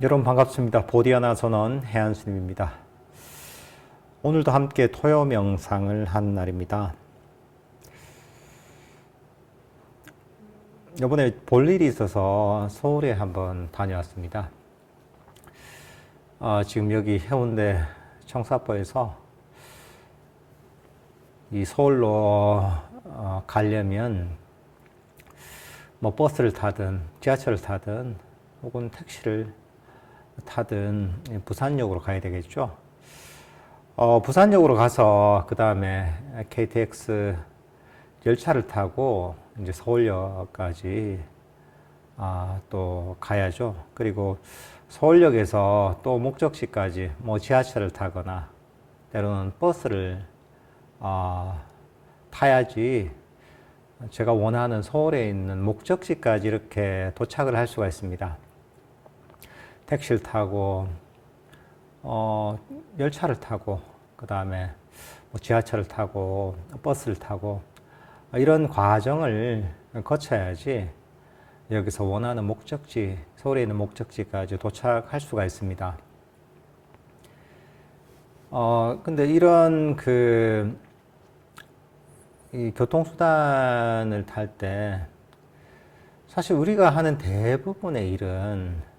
여러분 반갑습니다. 보디아나 전원 해안스님입니다. 오늘도 함께 토요 명상을 한 날입니다. 이번에 볼 일이 있어서 서울에 한번 다녀왔습니다. 지금 여기 해운대 청사포에서 이 서울로 가려면 뭐 버스를 타든 지하철을 타든 혹은 택시를 타든 부산역으로 가야 되겠죠. 부산역으로 가서 그 다음에 KTX 열차를 타고 이제 서울역까지 또 가야죠. 그리고 서울역에서 또 목적지까지 뭐 지하철을 타거나 때로는 버스를 타야지 제가 원하는 서울에 있는 목적지까지 이렇게 도착을 할 수가 있습니다. 택시를 타고 열차를 타고 그 다음에 뭐 지하철을 타고 버스를 타고 이런 과정을 거쳐야지 여기서 원하는 목적지, 서울에 있는 목적지까지 도착할 수가 있습니다. 근데 이런 이 교통수단을 탈 때 사실 우리가 하는 대부분의 일은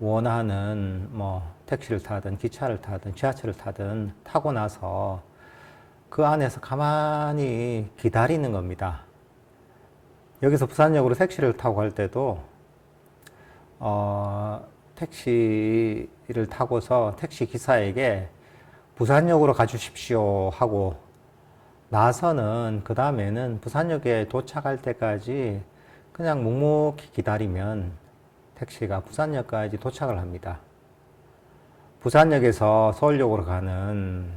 원하는 뭐 택시를 타든 기차를 타든 지하철을 타든 타고 나서 그 안에서 가만히 기다리는 겁니다. 여기서 부산역으로 택시를 타고 갈 때도 택시를 타고서 택시 기사에게 부산역으로 가주십시오 하고 나서는 그 다음에는 부산역에 도착할 때까지 그냥 묵묵히 기다리면 택시가 부산역까지 도착을 합니다. 부산역에서 서울역으로 가는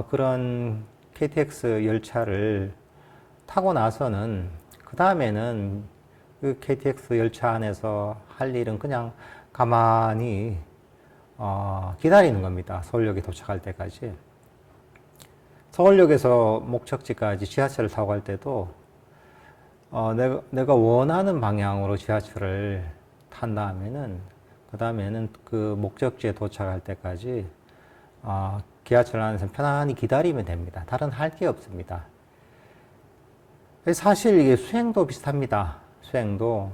그런 KTX 열차를 타고 나서는 그 다음에는 그 KTX 열차 안에서 할 일은 그냥 가만히 기다리는 겁니다. 서울역에 도착할 때까지. 서울역에서 목적지까지 지하철을 타고 갈 때도 내가 원하는 방향으로 지하철을 탄 다음에는 그 다음에는 그 목적지에 도착할 때까지 지하철 안에서 편안히 기다리면 됩니다. 다른 할 게 없습니다. 사실 이게 수행도 비슷합니다. 수행도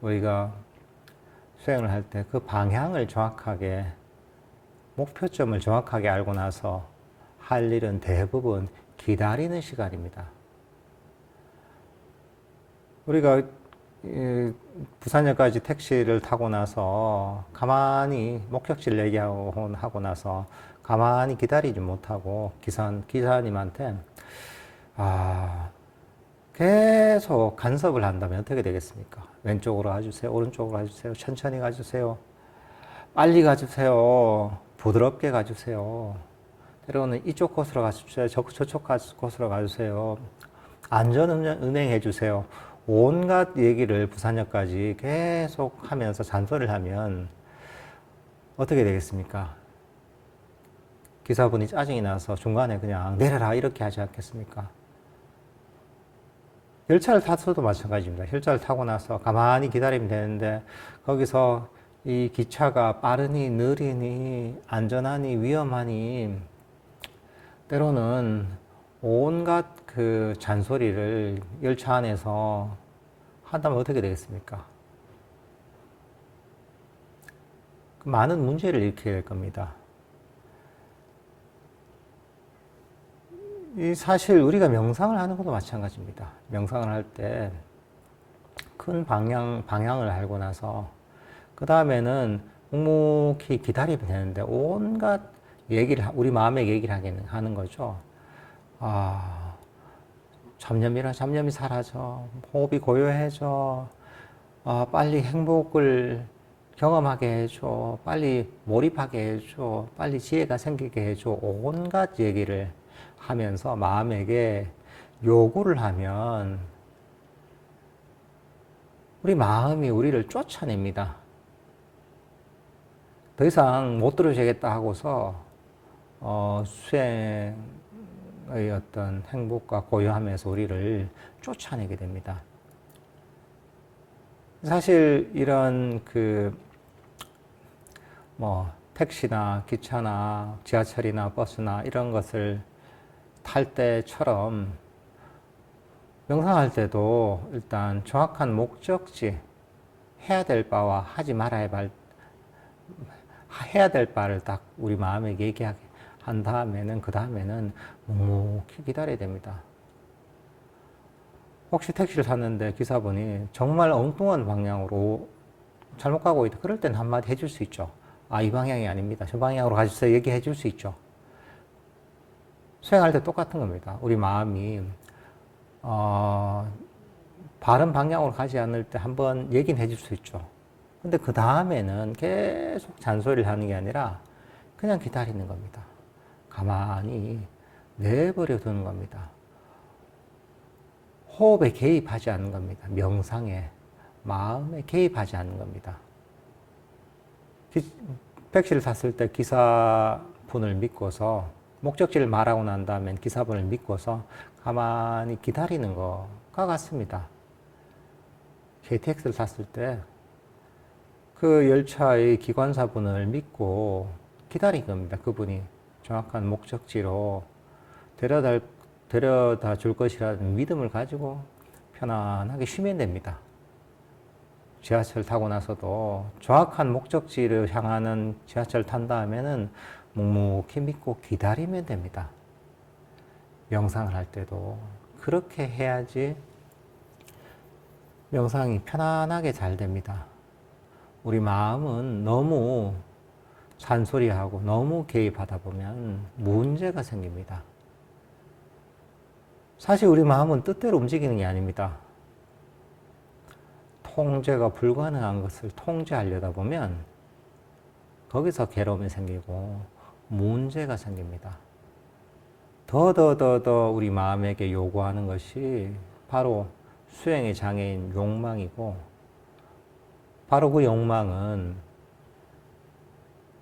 우리가 수행을 할 때 그 방향을 정확하게 목표점을 정확하게 알고 나서 할 일은 대부분 기다리는 시간입니다. 우리가 부산역까지 택시를 타고 나서 가만히 목적지를 얘기하고 나서 가만히 기다리지 못하고 기사님한테 계속 간섭을 한다면 어떻게 되겠습니까? 왼쪽으로 가주세요. 오른쪽으로 가주세요. 천천히 가주세요. 빨리 가주세요. 부드럽게 가주세요. 때로는 이쪽 곳으로 가주세요. 저쪽 곳으로 가주세요. 안전 운행해 주세요. 온갖 얘기를 부산역까지 계속 하면서 잔소리를 하면 어떻게 되겠습니까? 기사분이 짜증이 나서 중간에 그냥 내려라 이렇게 하지 않겠습니까? 열차를 타서도 마찬가지입니다. 열차를 타고 나서 가만히 기다리면 되는데 거기서 이 기차가 빠르니 느리니 안전하니 위험하니 때로는 온갖 그 잔소리를 열차 안에서 한다면 어떻게 되겠습니까? 많은 문제를 일으키게 될 겁니다. 이 사실 우리가 명상을 하는 것도 마찬가지입니다. 명상을 할 때 큰 방향을 알고 나서 그 다음에는 묵묵히 기다리면 되는데 온갖 얘기를 우리 마음의 얘기를 하는 거죠. 잡념이 사라져. 호흡이 고요해져. 빨리 행복을 경험하게 해줘. 빨리 몰입하게 해줘. 빨리 지혜가 생기게 해줘. 온갖 얘기를 하면서 마음에게 요구를 하면 우리 마음이 우리를 쫓아냅니다. 더 이상 못 들어주겠다 하고서 수행의 어떤 행복과 고요함에서 우리를 쫓아내게 됩니다. 사실 이런 택시나 기차나 지하철이나 버스나 이런 것을 탈 때처럼 명상할 때도 일단 정확한 목적지, 해야 될 바와 하지 말아야 해야 될 바를 딱 우리 마음에 얘기하게 한 다음에는 그 다음에는 묵묵히 기다려야 됩니다. 혹시 택시를 탔는데 기사분이 정말 엉뚱한 방향으로 잘못 가고 있다. 그럴 땐 한마디 해줄 수 있죠. 아, 이 방향이 아닙니다. 저 방향으로 가주세요. 얘기해 줄 수 있죠. 수행할 때 똑같은 겁니다. 우리 마음이 바른 방향으로 가지 않을 때 한번 얘기는 해줄 수 있죠. 근데 그 다음에는 계속 잔소리를 하는 게 아니라 그냥 기다리는 겁니다. 가만히 내버려 두는 겁니다. 호흡에 개입하지 않는 겁니다. 명상에, 마음에 개입하지 않는 겁니다. 택시를 탔을 때 기사분을 믿고서 목적지를 말하고 난 다음엔 기사분을 믿고서 가만히 기다리는 것과 같습니다. KTX를 탔을 때 그 열차의 기관사분을 믿고 기다린 겁니다. 그분이 정확한 목적지로 데려다 줄 것이라는 믿음을 가지고 편안하게 쉬면 됩니다. 지하철 타고 나서도 정확한 목적지를 향하는 지하철 탄 다음에는 묵묵히 믿고 기다리면 됩니다. 명상을 할 때도 그렇게 해야지 명상이 편안하게 잘 됩니다. 우리 마음은 너무 잔소리하고 너무 개입하다 보면 문제가 생깁니다. 사실 우리 마음은 뜻대로 움직이는 게 아닙니다. 통제가 불가능한 것을 통제하려다 보면 거기서 괴로움이 생기고 문제가 생깁니다. 더 우리 마음에게 요구하는 것이 바로 수행의 장애인 욕망이고, 바로 그 욕망은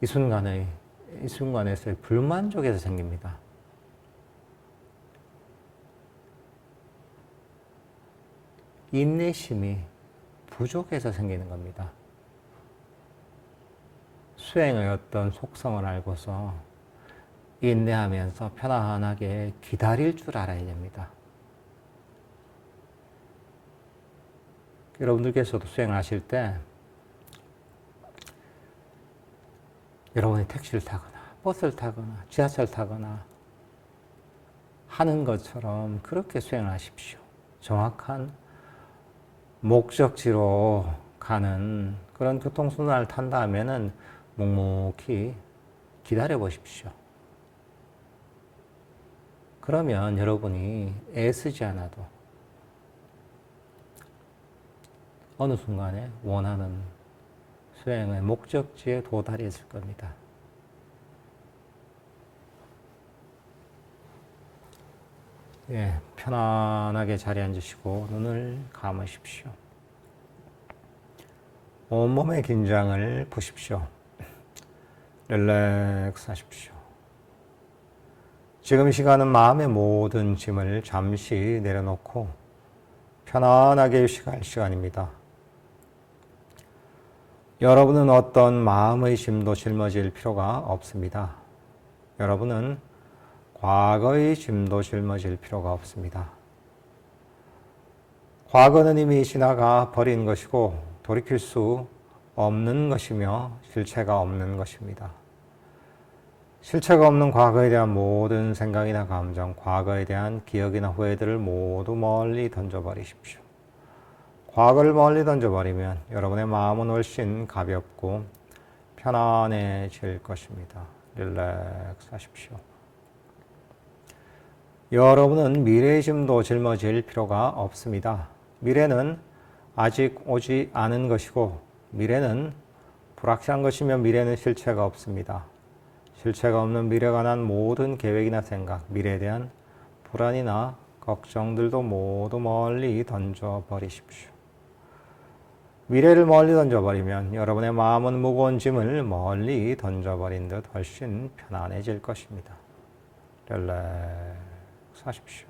이 순간에서의 불만족에서 생깁니다. 인내심이 부족해서 생기는 겁니다. 수행의 어떤 속성을 알고서 인내하면서 편안하게 기다릴 줄 알아야 됩니다. 여러분들께서도 수행을 하실 때 여러분이 택시를 타거나 버스를 타거나 지하철 타거나 하는 것처럼 그렇게 수행을 하십시오. 정확한 목적지로 가는 그런 교통수단을 탄 다음에는 묵묵히 기다려 보십시오. 그러면 여러분이 애쓰지 않아도 어느 순간에 원하는 수행의 목적지에 도달했을 겁니다. 예, 편안하게 자리에 앉으시고 눈을 감으십시오. 온몸의 긴장을 푸십시오. 릴렉스 하십시오. 지금 이 시간은 마음의 모든 짐을 잠시 내려놓고 편안하게 휴식할 시간입니다. 여러분은 어떤 마음의 짐도 짊어질 필요가 없습니다. 여러분은 과거의 짐도 짊어질 필요가 없습니다. 과거는 이미 지나가 버린 것이고 돌이킬 수 없는 것이며 실체가 없는 것입니다. 실체가 없는 과거에 대한 모든 생각이나 감정, 과거에 대한 기억이나 후회들을 모두 멀리 던져버리십시오. 과거를 멀리 던져버리면 여러분의 마음은 훨씬 가볍고 편안해질 것입니다. 릴렉스 하십시오. 여러분은 미래의 짐도 짊어질 필요가 없습니다. 미래는 아직 오지 않은 것이고 미래는 불확실한 것이며 미래는 실체가 없습니다. 실체가 없는 미래가 관한 모든 계획이나 생각, 미래에 대한 불안이나 걱정들도 모두 멀리 던져버리십시오. 미래를 멀리 던져버리면 여러분의 마음은 무거운 짐을 멀리 던져버린 듯 훨씬 편안해질 것입니다. 릴렉스 하십시오.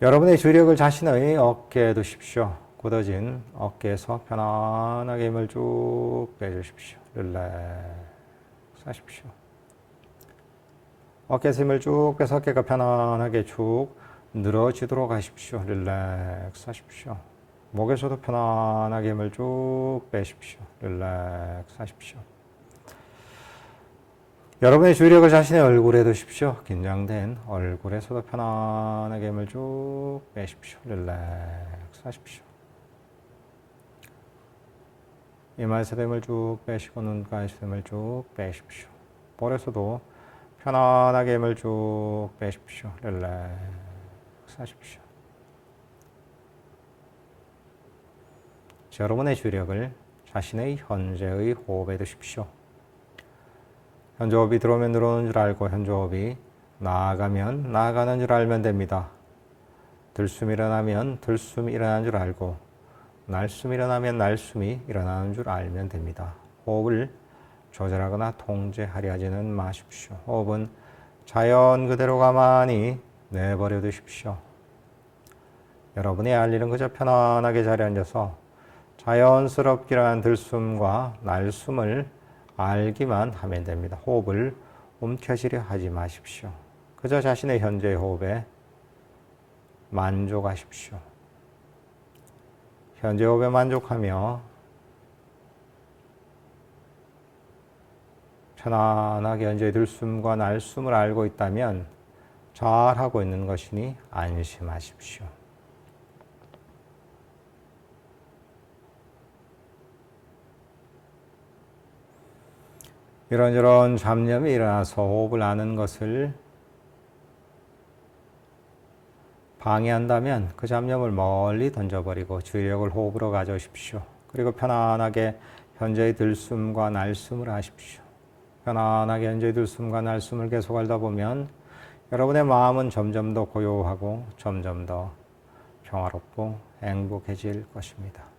여러분의 주력을 자신의 어깨에 두십시오. 굳어진 어깨에서 편안하게 힘을 쭉 빼주십시오. 릴렉스 하십시오. 어깨에서 힘을 쭉 빼서 어깨가 편안하게 쭉 늘어지도록 하십시오. 릴렉스 하십시오. 목에서도 편안하게 힘을 쭉 빼십시오. 릴렉스 하십시오. 여러분의 주력을 자신의 얼굴에 두십시오. 긴장된 얼굴에서도 편안하게 힘을 쭉 빼십시오. 릴렉스 하십시오. 이마에서도 힘을 쭉 빼시고 눈가에서도 힘을 쭉 빼십시오. 볼에서도 편안하게 힘을 쭉 빼십시오. 릴렉스 하십시오. 여러분의 주력을 자신의 현재의 호흡에 두십시오. 현재 호흡이 들어오면 들어오는 줄 알고 현재 호흡이 나아가면 나아가는 줄 알면 됩니다. 들숨이 일어나면 들숨이 일어나는 줄 알고 날숨이 일어나면 날숨이 일어나는 줄 알면 됩니다. 호흡을 조절하거나 통제하려 하지는 마십시오. 호흡은 자연 그대로 가만히 내버려 두십시오. 여러분의 할 일은 그저 편안하게 자리에 앉아서 자연스럽게 일어난 들숨과 날숨을 알기만 하면 됩니다. 호흡을 움켜쥐려 하지 마십시오. 그저 자신의 현재의 호흡에 만족하십시오. 현재 호흡에 만족하며 편안하게 현재의 들숨과 날숨을 알고 있다면 잘하고 있는 것이니 안심하십시오. 이런저런 잡념이 일어나서 호흡을 아는 것을 방해한다면 그 잡념을 멀리 던져버리고 주의력을 호흡으로 가져오십시오. 그리고 편안하게 현재의 들숨과 날숨을 하십시오. 편안하게 현재의 들숨과 날숨을 계속 하다 보면 여러분의 마음은 점점 더 고요하고 점점 더 평화롭고 행복해질 것입니다.